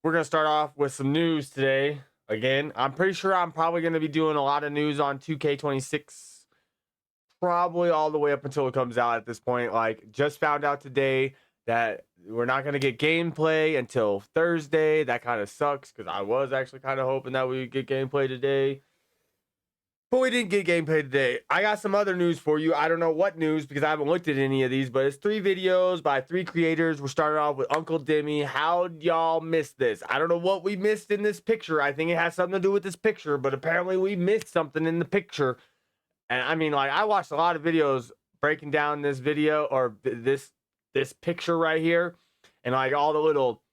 We're going to start off with some news today. Again, I'm pretty sure I'm probably going to be doing a lot of news on 2K26, probably all the way up until it comes out at this point. Like, just found out today that we're not going to get gameplay until Thursday. That kind of sucks because I was actually kind of hoping that we would get gameplay today. But we didn't get gameplay today. I got some other news for you. I don't know what news because I haven't looked at any of these, but it's 3 videos by 3 creators. We're starting off with Uncle Demi. How'd y'all miss this? I don't know what we missed in this picture. I think it has something to do with this picture, but apparently we missed something in the picture. And I mean, like, I watched a lot of videos breaking down this video or this picture right here, and like all the little,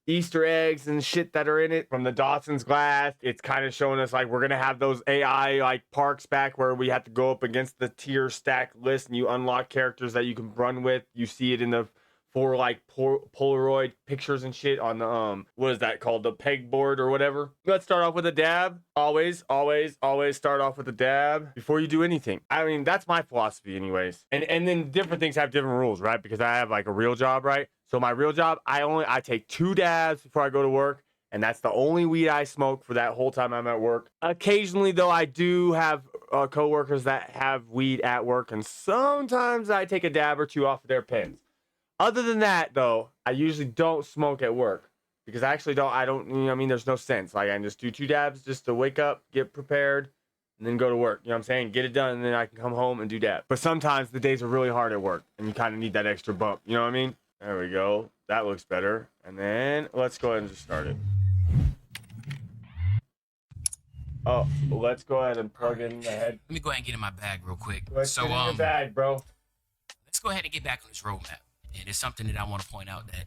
Easter eggs and shit that are in it from the Dawson's Glass. It's kind of showing us like we're gonna have those AI like parks back where we have to go up against the tier stack list and you unlock characters that you can run with. You see it in the 4 like Polaroid pictures and shit on the what is that called, the pegboard or whatever. Let's start off with a dab. Always start off with a dab before you do anything. I mean, that's my philosophy anyways. And then different things have different rules, right? Because I have like a real job, right? So my real job, I take 2 dabs before I go to work, and that's the only weed I smoke for that whole time I'm at work. Occasionally, though, I do have coworkers that have weed at work, and sometimes I take a dab or 2 off of their pens. Other than that, though, I usually don't smoke at work because I actually don't, there's no sense. Like, I just do 2 dabs just to wake up, get prepared, and then go to work. You know what I'm saying? Get it done, and then I can come home and do dab. But sometimes the days are really hard at work, and you kind of need that extra bump. You know what I mean? There we go. That looks better. And then let's go ahead and just start it. Oh, let's go ahead and plug in the head. Let me go ahead and get in my bag real quick. Let's get in your bag, bro. Let's go ahead and get back on this roadmap. And it's something that I want to point out that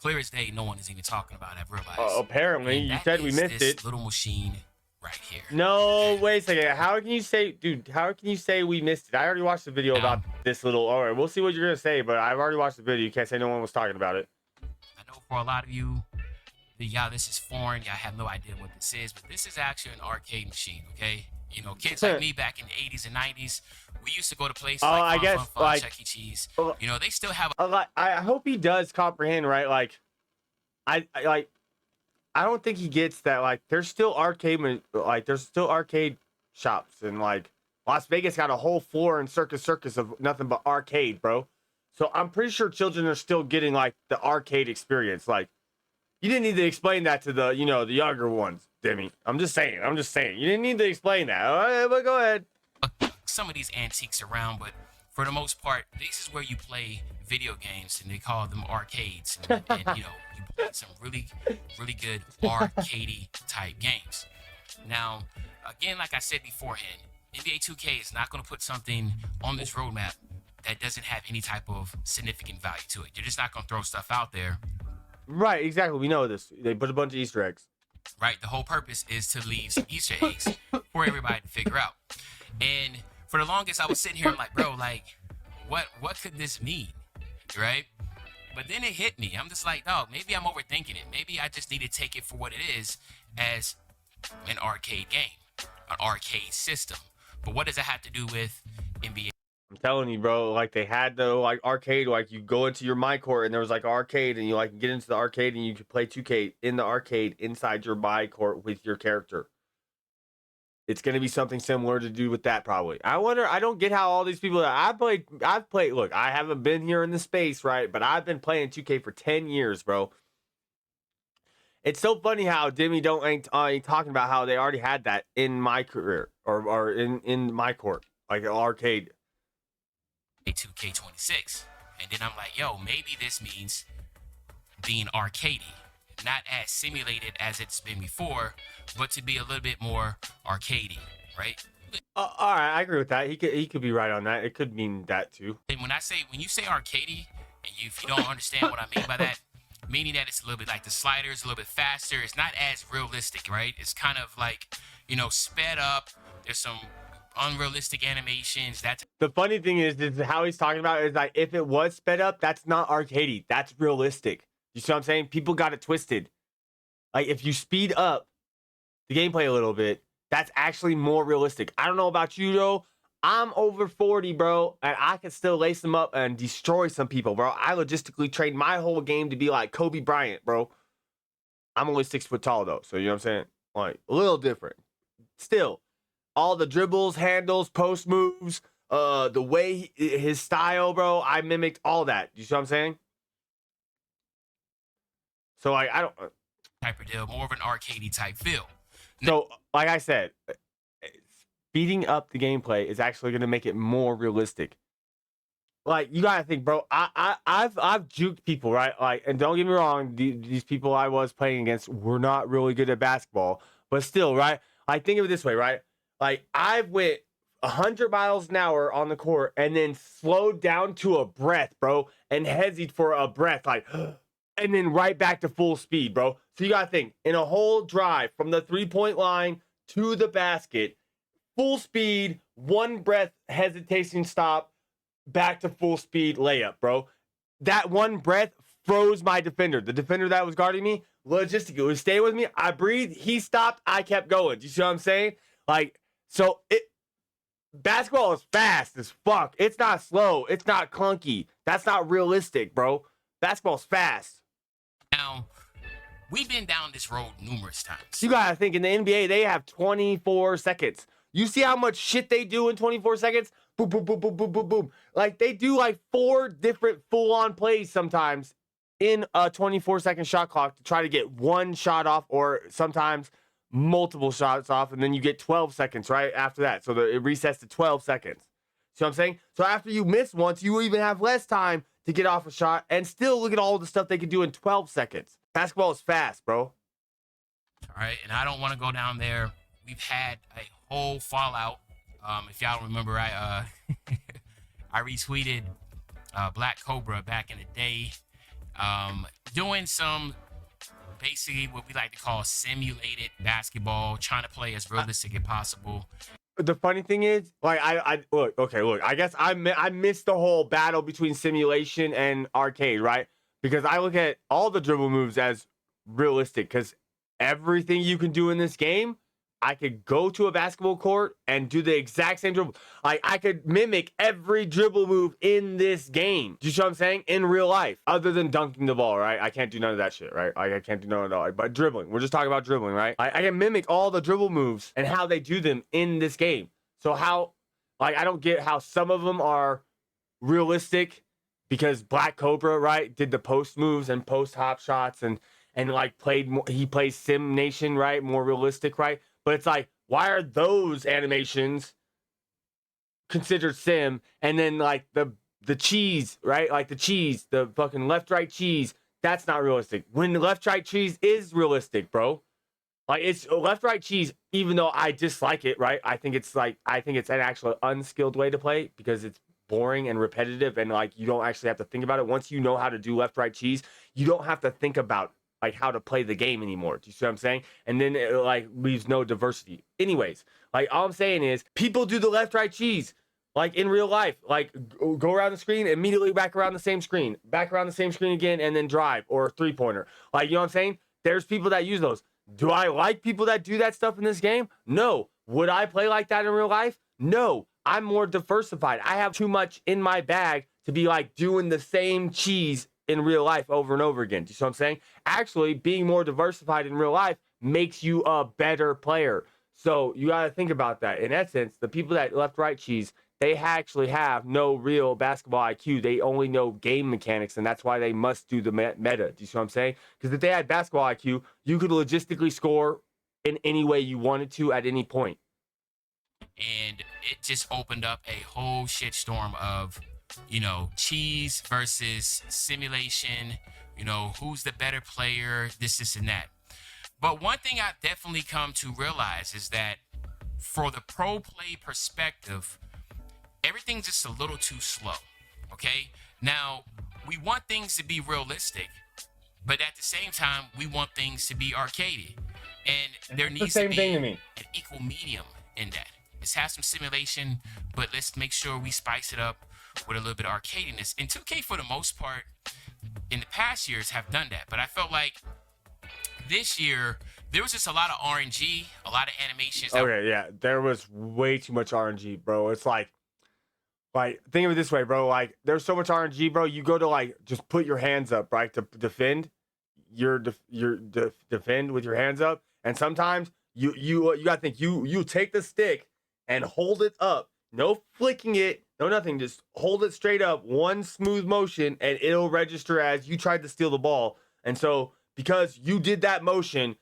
clear as day, no one is even talking about. I've realized. Apparently, you said we missed this it. Little machine right here. No, wait a second. How can you say, dude? How can you say we missed it? I already watched the video about this little. All right, we'll see what you're gonna say, but I've already watched the video. You can't say no one was talking about it. I know for a lot of you, y'all, this is foreign. Y'all have no idea what this is, but this is actually an arcade machine. Okay, kids like me back in the 80s and 90s, we used to go to places like Fun, Chuck E. Cheese. They still have. I hope he does comprehend, right? Like, I don't think he gets that. Like, there's still arcade shops, and like Las Vegas got a whole floor in Circus of nothing but arcade, bro. So I'm pretty sure children are still getting like the arcade experience. Like, you didn't need to explain that to the the younger ones, Demi. I'm just saying. You didn't need to explain that. All right, but go ahead. Some of these antiques around, but for the most part, this is where you play video games, and they call them arcades. And you play some really good arcadey type games. Now, again, like I said beforehand, NBA 2K is not going to put something on this roadmap that doesn't have any type of significant value to it. You're just not going to throw stuff out there. Right, exactly. We know this. They put a bunch of Easter eggs. Right. The whole purpose is to leave some Easter eggs for everybody to figure out. And for the longest, I was sitting here like, bro, like, what could this mean? Right? But then it hit me. I'm just like, dog, maybe I'm overthinking it. Maybe I just need to take it for what it is, as an arcade game, an arcade system. But what does it have to do with NBA? I'm telling you, bro, like they had the like arcade, like you go into your my court and there was like arcade and you like get into the arcade and you could play 2K in the arcade inside your my court with your character. It's going to be something similar to do with that probably. I wonder, I don't get how all these people that I've played, look, I haven't been here in the space, right? But I've been playing 2K for 10 years, bro. It's so funny how Demi ain't talking about how they already had that in my career or in my court, like an arcade. 2K26. And then I'm like, yo, maybe this means being arcadey. Not as simulated as it's been before, but to be a little bit more arcadey, right? All right, I agree with that. He could be right on that. It could mean that too. And when you say arcadey, and if you don't understand what I mean by that, meaning that it's a little bit like the sliders, a little bit faster. It's not as realistic, right? It's kind of like, sped up. There's some unrealistic animations. The funny thing is how he's talking about it is like, if it was sped up, that's not arcadey. That's realistic. You see what I'm saying? People got it twisted. Like, if you speed up the gameplay a little bit, that's actually more realistic. I don't know about you, though. I'm over 40, bro, and I can still lace them up and destroy some people, bro. I logistically trained my whole game to be like Kobe Bryant, bro. I'm only 6 foot tall though, so you know what I'm saying? Like a little different. Still, all the dribbles, handles, post moves, the way his style, bro. I mimicked all that. You see what I'm saying? So like I don't. type of deal, more of an arcadey type feel. So like I said, speeding up the gameplay is actually going to make it more realistic. Like you gotta think, bro. I've juked people, right? Like, and don't get me wrong, these people I was playing against were not really good at basketball, but still, right? Like, think of it this way, right? Like, I've went 100 miles an hour on the court and then slowed down to a breath, bro, and hesitated for a breath, like, and then right back to full speed, bro. So you gotta think, in a whole drive from the 3-point line to the basket, full speed, one breath, hesitation, stop, back to full speed layup, bro. That one breath froze my defender. The defender that was guarding me, logistically, was staying with me. I breathed, he stopped, I kept going. Do you see what I'm saying? Like, so basketball is fast as fuck. It's not slow. It's not clunky. That's not realistic, bro. Basketball's fast. Now, we've been down this road numerous times. You gotta think in the NBA, they have 24 seconds. You see how much shit they do in 24 seconds? Boom, boom, boom, boom, boom, boom, boom. Like they do like 4 different full-on plays sometimes in a 24-second shot clock to try to get one shot off, or sometimes multiple shots off, and then you get 12 seconds right after that. So it resets to 12 seconds. See what I'm saying? So after you miss once, you will even have less time to get off a shot, and still look at all the stuff they can do in 12 seconds. Basketball is fast, bro. All right, and I don't want to go down there. We've had a whole fallout. If y'all remember, I retweeted Black Cobra back in the day, doing some basically what we like to call simulated basketball, trying to play as realistic as possible. The funny thing is, like, I look, okay, look, I guess I missed the whole battle between simulation and arcade, right? Because I look at all the dribble moves as realistic, because everything you can do in this game, I could go to a basketball court and do the exact same dribble. Like, I could mimic every dribble move in this game. Do you see what I'm saying? In real life, other than dunking the ball, right? I can't do none of that shit, right? Like, I can't do none of that. But dribbling, we're just talking about dribbling, right? I can mimic all the dribble moves and how they do them in this game. So how, like, I don't get how some of them are realistic, because Black Cobra, right, did the post moves and post hop shots and like he plays Sim Nation, right, more realistic, right? But it's like, why are those animations considered sim? And then like the cheese, right? Like the fucking left-right cheese, that's not realistic. When the left-right cheese is realistic, bro. Like, it's left-right cheese, even though I dislike it, right? I think it's an actual unskilled way to play, because it's boring and repetitive, and like you don't actually have to think about it. Once you know how to do left-right cheese, you don't have to think about like how to play the game anymore. Do you see what I'm saying? And then it like leaves no diversity. Anyways, like all I'm saying is people do the left right cheese like in real life. Like go around the screen, immediately back around the same screen, back around the same screen again, and then drive or 3-pointer. Like, you know what I'm saying? There's people that use those. Do I like people that do that stuff in this game? No. Would I play like that in real life? No. I'm more diversified. I have too much in my bag to be like doing the same cheese in real life over and over again. Do you see what I'm saying? Actually, being more diversified in real life makes you a better player. So you got to think about that. In essence, the people that left-right cheese, they actually have no real basketball IQ. They only know game mechanics, and that's why they must do the meta. Do you see what I'm saying? Because if they had basketball IQ, you could logistically score in any way you wanted to at any point. And it just opened up a whole shitstorm of, cheese versus simulation, who's the better player, this, and that. But one thing I've definitely come to realize is that for the pro play perspective, everything's just a little too slow, okay? Now, we want things to be realistic, but at the same time, we want things to be arcadey. And there needs to be an equal medium in that. Let's have some simulation, but let's make sure we spice it up with a little bit of arcadiness. And 2K, for the most part, in the past years, have done that. But I felt like this year, there was just a lot of RNG, a lot of animations. Okay, yeah. There was way too much RNG, bro. It's like, think of it this way, bro. Like, there's so much RNG, bro. You go to, like, just put your hands up, right, to defend. defend with your hands up, and sometimes you gotta think you take the stick and hold it up, no flicking it, no nothing, just hold it straight up, one smooth motion, and it'll register as you tried to steal the ball. And so because you did that motion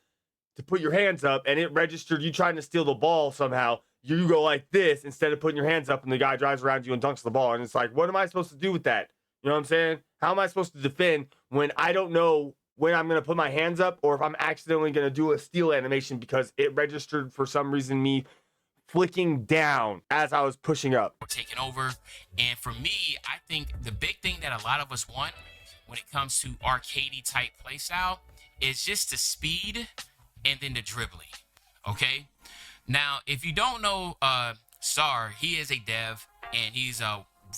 to put your hands up and it registered you trying to steal the ball somehow, you go like this instead of putting your hands up, and the guy drives around you and dunks the ball. And it's like, what am I supposed to do with that? You know what I'm saying? How am I supposed to defend when I don't know when I'm going to put my hands up, or if I'm accidentally going to do a steal animation because it registered for some reason me flicking down as I was pushing up. Taking over. And for me, I think the big thing that a lot of us want when it comes to arcadey type playstyle is just the speed and then the dribbling. Okay? Now, if you don't know Sar, he is a dev, and he's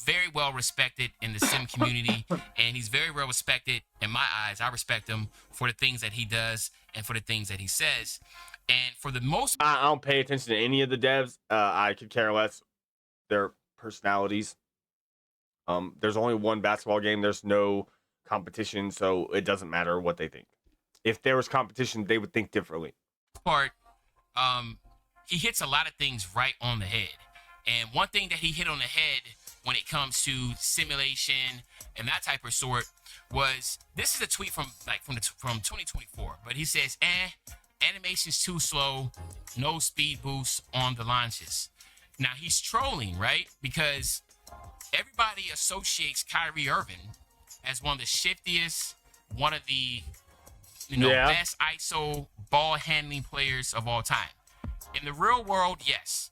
very well respected in the sim community, and he's very well respected in my eyes. I respect him for the things that he does and for the things that he says. And for the most, I don't pay attention to any of the devs. I could care less their personalities. There's only one basketball game. There's no competition, so it doesn't matter what they think. If there was competition, they would think differently. Part, he hits a lot of things right on the head. And one thing that he hit on the head when it comes to simulation and that type of sort was, this is a tweet from 2024, but he says, animation's too slow, no speed boost on the launches. Now he's trolling, right? Because everybody associates Kyrie Irving as one of the shiftiest, one of the best ISO ball handling players of all time. In the real world, yes.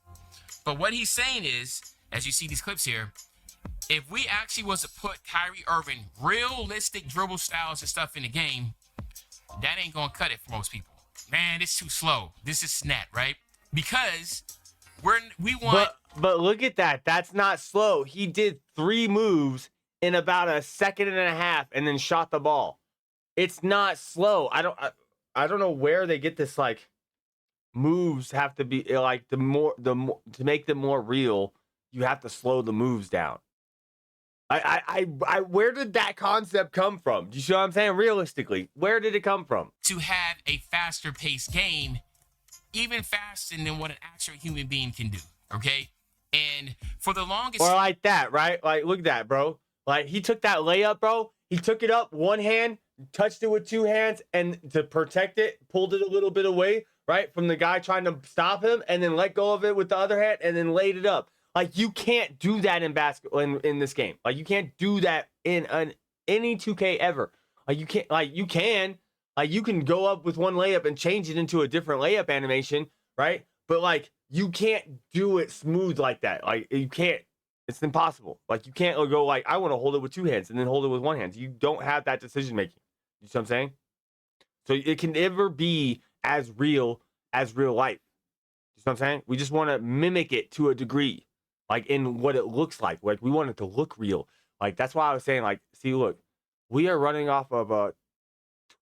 But what he's saying is, as you see these clips here, if we actually was to put Kyrie Irving realistic dribble styles and stuff in the game, that ain't gonna cut it for most people. Man, it's too slow. This is snap, right? Because we want. But look at that. That's not slow. He did 3 moves in about a second and a half, and then shot the ball. It's not slow. I don't know where they get this, like, moves have to be like the more to make them more real, you have to slow the moves down. I where did that concept come from? Do you see what I'm saying? Realistically, where did it come from? To have a faster paced game, even faster than what an actual human being can do. Okay, and for the longest, or like that, right? Like, look at that, bro. Like, he took that layup, bro. He took it up one hand, touched it with 2 hands, and to protect it, pulled it a little bit away, right, from the guy trying to stop him, and then let go of it with the other hand, and then laid it up. Like, you can't do that in basketball in this game. Like, you can't do that in any 2K ever. Like, you can't. Like, you can. Like, you can go up with one layup and change it into a different layup animation, right? But, like, you can't do it smooth like that. Like, you can't. It's impossible. Like, you can't go like, I want to hold it with 2 hands and then hold it with 1 hand. You don't have that decision making. You see what I'm saying? So it can never be as real life. You see what I'm saying? We just want to mimic it to a degree, like in what it looks like. Like, we want it to look real. Like, that's why I was saying, like, see, look, we are running off of a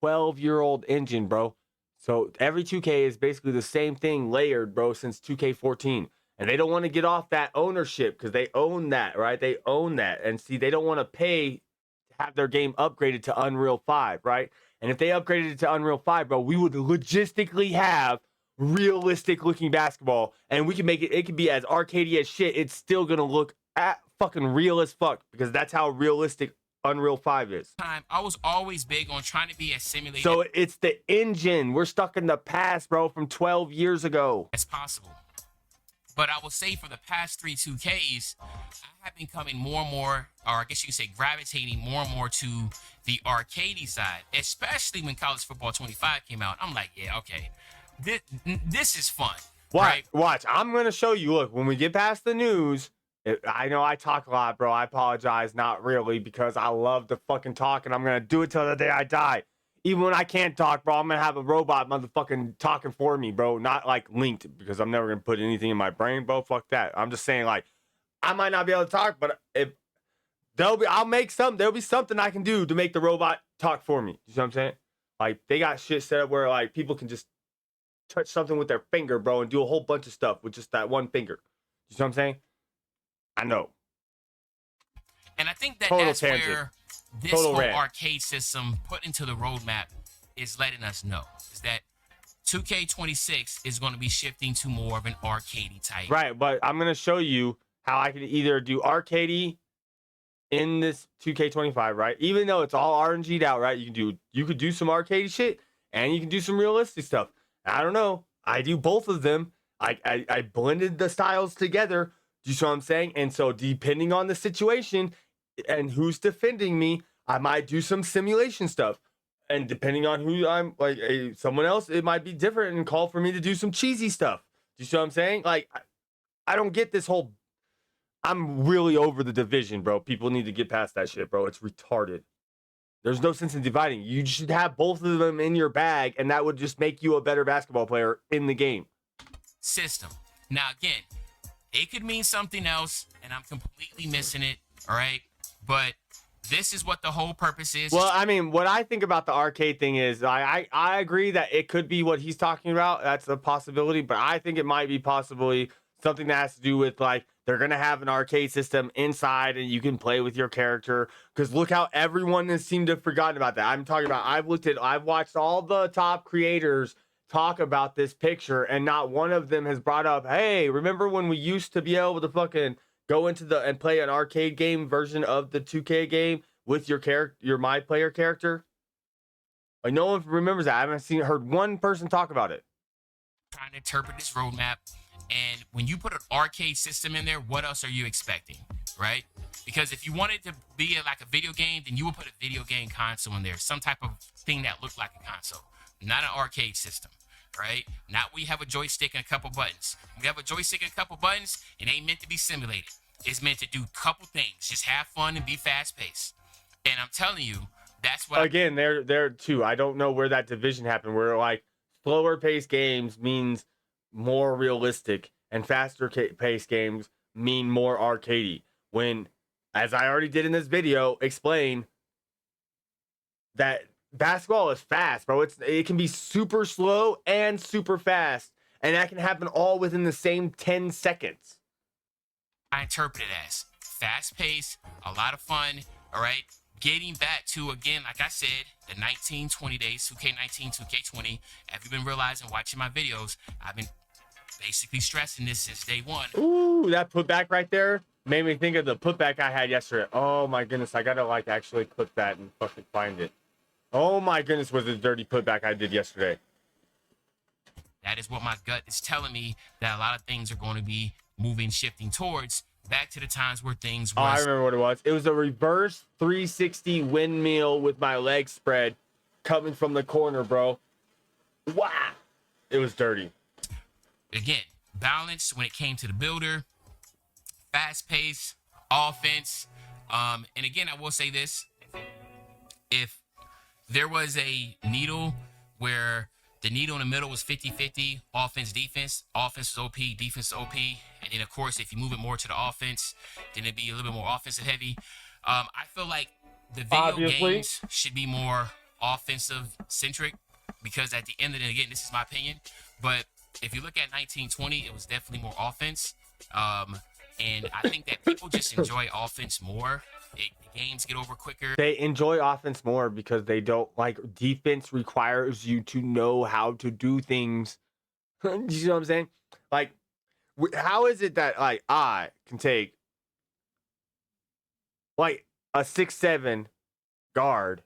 12-year-old engine, bro. So every 2K is basically the same thing layered, bro, since 2K14. And they don't want to get off that ownership because they own that, right? They own that. And see, they don't want to pay to have their game upgraded to Unreal 5, right? And if they upgraded it to Unreal 5, bro, we would logistically have realistic looking basketball. And we can make it could be as arcadey as shit. It's still going to look fucking real as fuck because that's how realistic Unreal 5 is. I was always big on trying to be as simulated. So it's the engine. We're stuck in the past, bro, from 12 years ago. As possible. But I will say for the past 3 2Ks, I have been coming more and more, or I guess you could say gravitating more and more to the arcadey side, especially when College Football 25 came out. I'm like, yeah, okay, this is fun. Watch. I'm going to show you. Look, when we get past the news, I know I talk a lot, bro. I apologize. Not really, because I love to fucking talk, and I'm going to do it till the day I die. Even when I can't talk, bro, I'm going to have a robot motherfucking talking for me, bro. Not, like, linked, because I'm never going to put anything in my brain, bro. Fuck that. I'm just saying, like, I might not be able to talk, but if I'll make something. There'll be something I can do to make the robot talk for me. You know what I'm saying? Like, they got shit set up where, like, people can just touch something with their finger, bro, and do a whole bunch of stuff with just that one finger. You know what I'm saying? I know. And I think that Total that's tangent. where this Total whole rant. arcade system put into the roadmap is letting us know is that 2K26 is going to be shifting to more of an arcadey type. Right, but I'm gonna show you how I can either do arcadey in this 2K25, right? Even though it's all RNG'd out, right? You could do some arcadey shit and you can do some realistic stuff. I don't know. I do both of them. I blended the styles together. Do you see what I'm saying? And so depending on the situation and who's defending me, I might do some simulation stuff. And depending on who I'm like, someone else, it might be different and call for me to do some cheesy stuff. Do you see what I'm saying? Like, I don't get this whole. I'm really over the division, bro. People need to get past that shit, bro. It's retarded. There's no sense in dividing. You should have both of them in your bag, and that would just make you a better basketball player in the game. System. Now, again, it could mean something else, and I'm completely missing it, all right? But this is what the whole purpose is. Well, I mean, what I think about the arcade thing is I agree that it could be what he's talking about. That's a possibility, but I think it might be possibly something that has to do with, like, they're going to have an arcade system inside and you can play with your character. Because look how everyone has seemed to have forgotten about that. I'm talking about, I've watched all the top creators talk about this picture, and not one of them has brought up, hey, remember when we used to be able to fucking go into and play an arcade game version of the 2K game with your character, your My Player character? Like, no one remembers that. I haven't heard one person talk about it. Trying to interpret this roadmap, and when you put an arcade system in there, what else are you expecting, right? Because if you wanted to be like a video game, then you would put a video game console in there, some type of thing that looked like a console, not an arcade system, right? Not we have a joystick and a couple buttons. We have a joystick and a couple buttons, it ain't meant to be simulated. It's meant to do a couple things, just have fun and be fast paced. And I'm telling you, that's what. Again, there too. I don't know where that division happened. Where, like, slower paced games means more realistic, and faster paced games mean more arcadey. When, as I already did in this video, explain that basketball is fast, bro. It can be super slow and super fast, and that can happen all within the same 10 seconds. I interpret it as fast paced, a lot of fun, all right? Getting back to, again, like I said, the 1920 days, 2K19, 2K20. Have you been realizing, watching my videos, I've been basically stressing this since day one. Ooh, that putback right there made me think of the putback I had yesterday. Oh my goodness, I gotta, like, actually click that and fucking find it. Oh my goodness, was it a dirty putback I did yesterday. That is what my gut is telling me, that a lot of things are going to be moving, shifting towards back to the times where things was. Oh, I remember what it was. It was a reverse 360 windmill with my legs spread coming from the corner, bro. Wow. It was dirty. Again, balance when it came to the builder, fast pace, offense. And again, I will say this. If there was a needle where the needle in the middle was 50-50, offense, defense is OP, defense is OP. And then, of course, if you move it more to the offense, then it'd be a little bit more offensive heavy. I feel like the video games should be more offensive centric, because at the end of the day, again, this is my opinion, but if you look at 1920, it was definitely more offense. And I think that people just enjoy offense more. The games get over quicker. They enjoy offense more because they don't, like, defense requires you to know how to do things. You know what I'm saying? Like, how is it that, like, I can take, like, a 6'7" guard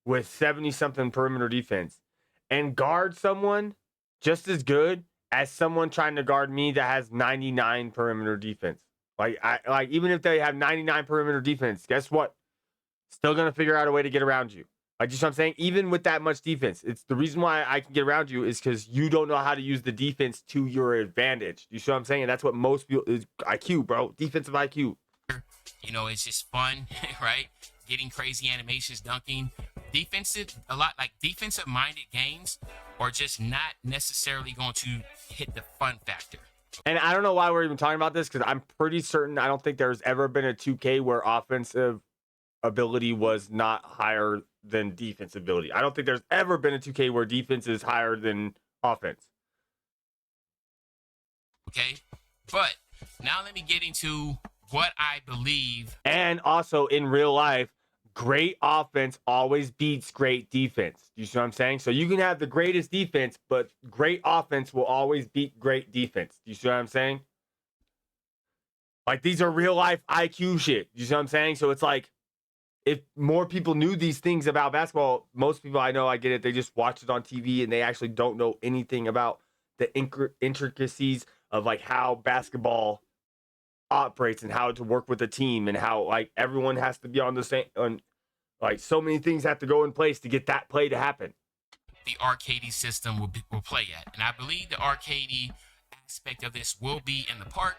with 70-something perimeter defense and guard someone just as good as someone trying to guard me that has 99 perimeter defense? Like, even if they have 99 perimeter defense, guess what? Still gonna figure out a way to get around you. Like, you know what I'm saying? Even with that much defense, it's the reason why I can get around you is because you don't know how to use the defense to your advantage. You see what I'm saying? And that's what most people is IQ, bro. Defensive IQ. You know, it's just fun, right? Getting crazy animations, dunking. Defensive minded games are just not necessarily going to hit the fun factor. And I don't know why we're even talking about this, because I'm pretty certain I don't think there's ever been a 2K where offensive ability was not higher than defense ability. I don't think there's ever been a 2K where defense is higher than offense. Okay, but now let me get into what I believe. And also in real life, great offense always beats great defense. You see what I'm saying? So you can have the greatest defense, but great offense will always beat great defense. You see what I'm saying? Like, these are real life IQ shit. You see what I'm saying? So it's like, if more people knew these things about basketball, most people I know, I get it, they just watch it on TV and they actually don't know anything about the intricacies of like how basketball operates and how to work with a team and how like everyone has to be on the same, like so many things have to go in place to get that play to happen. The arcade system will play at, and I believe the arcade aspect of this will be in the park.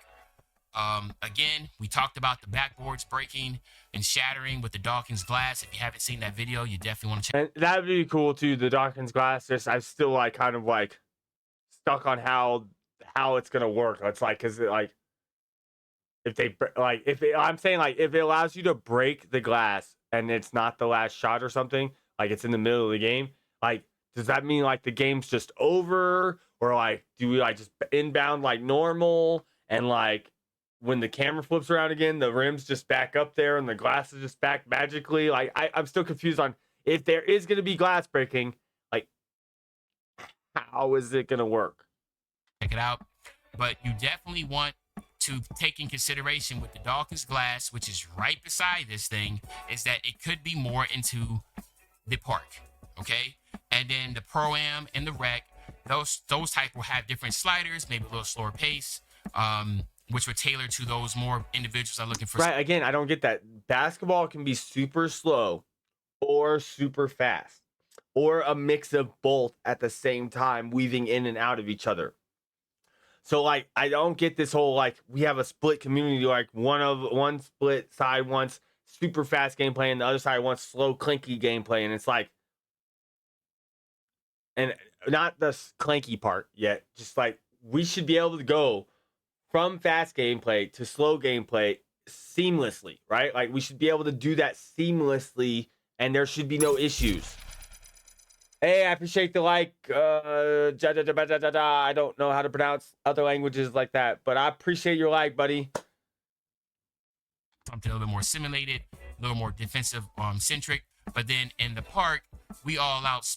Again, we talked about the backboards breaking and shattering with the Dawkins glass. If you haven't seen that video, you definitely want to check. And that'd be cool too. The Dawkins glass. Just I'm still like kind of like stuck on how it's gonna work. It's like, because like if they like if it, I'm saying like if it allows you to break the glass and it's not the last shot or something, like it's in the middle of the game, like does that mean like the game's just over, or like do we like just inbound like normal, and like when the camera flips around again, the rim's just back up there and the glass is just back magically? Like I'm still confused on if there is going to be glass breaking, like how is it going to work? Check it out. But you definitely want to take in consideration with the Dawkins glass, which is right beside this thing, is that it could be more into the park, okay? And then the Pro-Am and the Rec, those type will have different sliders, maybe a little slower pace, which would tailor to those more individuals are looking for. Right. Again, I don't get that. Basketball can be super slow or super fast, or a mix of both at the same time, weaving in and out of each other. So like, I don't get this whole like we have a split community, like one split side wants super fast gameplay and the other side wants slow clinky gameplay, and it's like, and not the clanky part yet, just like we should be able to go from fast gameplay to slow gameplay seamlessly, right? Like we should be able to do that seamlessly and there should be no issues. Hey, I appreciate the like. I don't know how to pronounce other languages like that, but I appreciate your like, buddy. Something a little bit more simulated, a little more defensive centric. But then in the park, we all out,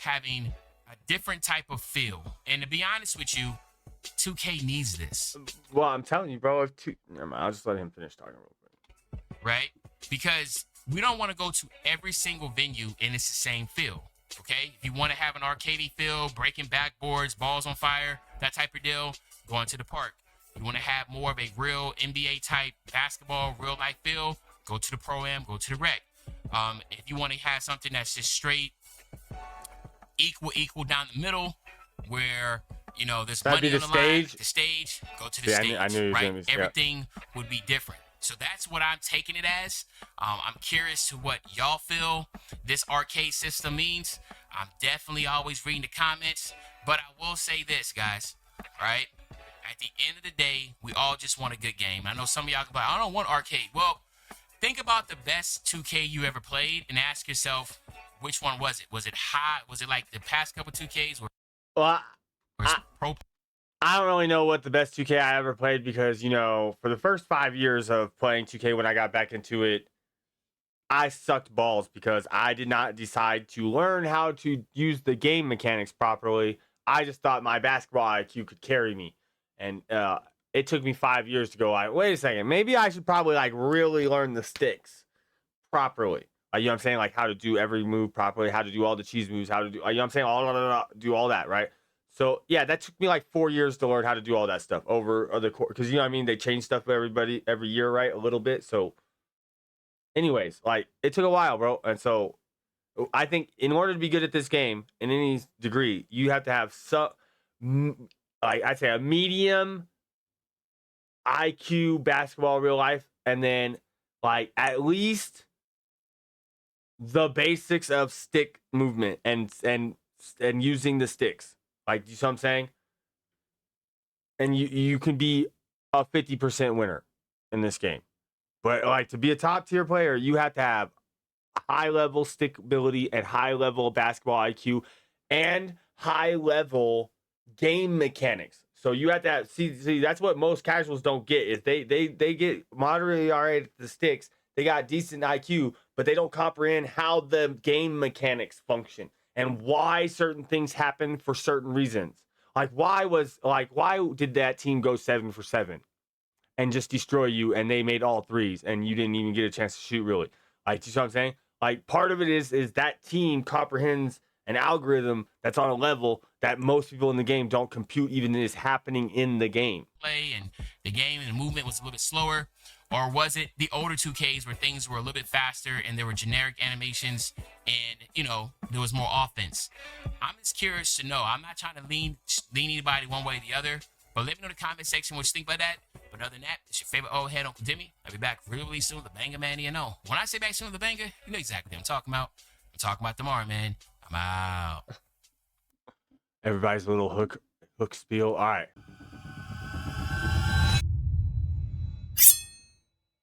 having a different type of feel. And to be honest with you, 2K needs this. Well, I'm telling you, bro. Never mind. I'll just let him finish talking real quick. Right? Because we don't want to go to every single venue and it's the same feel. Okay? If you want to have an arcadey feel, breaking backboards, balls on fire, that type of deal, go into the park. You want to have more of a real NBA type basketball, real life feel, go to the Pro-Am, go to the Rec. If you want to have something that's just straight equal down the middle, where there's money on the line, the stage, go to the stage. I knew right? Everything would be different. So that's what I'm taking it as. I'm curious to what y'all feel this arcade system means. I'm definitely always reading the comments, but I will say this, guys. Right? At the end of the day, we all just want a good game. I know some of y'all can be like, I don't want arcade. Well, think about the best 2K you ever played and ask yourself, which one was it? Was it high? Was it like the past couple 2Ks? Well, I don't really know what the best 2K I ever played, because, for the first 5 years of playing 2K, when I got back into it, I sucked balls because I did not decide to learn how to use the game mechanics properly. I just thought my basketball IQ could carry me. And it took me 5 years to go like, wait a second, maybe I should probably like really learn the sticks properly. You know what I'm saying? Like how to do every move properly, how to do all the cheese moves, how to do, you know what I'm saying? Do all that, right? So yeah, that took me like 4 years to learn how to do all that stuff over the course, because they change stuff for everybody every year, right? A little bit. So, anyways, like it took a while, bro. And so, I think in order to be good at this game in any degree, you have to have like I'd say a medium IQ basketball real life, and then like at least the basics of stick movement and using the sticks. Like, you see what I'm saying? And you can be a 50% winner in this game. But like to be a top tier player, you have to have high level stick ability and high level basketball IQ and high level game mechanics. So you have to have, see that's what most casuals don't get, is they get moderately all right at the sticks. They got decent IQ, but they don't comprehend how the game mechanics function and why certain things happen for certain reasons. Like why did that team go 7 for 7 and just destroy you, and they made all threes and you didn't even get a chance to shoot really? Like, you know what I'm saying? Like, part of it is that team comprehends an algorithm that's on a level that most people in the game don't compute even is happening in the game. Play and the game and the movement was a little bit slower, or was it the older 2Ks where things were a little bit faster and there were generic animations and there was more offense? I'm just curious to know. I'm not trying to lean anybody one way or the other, but let me know in the comment section what you think about that. But other than that, it's your favorite old head, Uncle Demi. I'll be back really soon with the banger, man. When I say back soon with the banger, you know exactly what I'm talking about. I'm talking about tomorrow, man. I'm out. Everybody's little hook spiel. All right.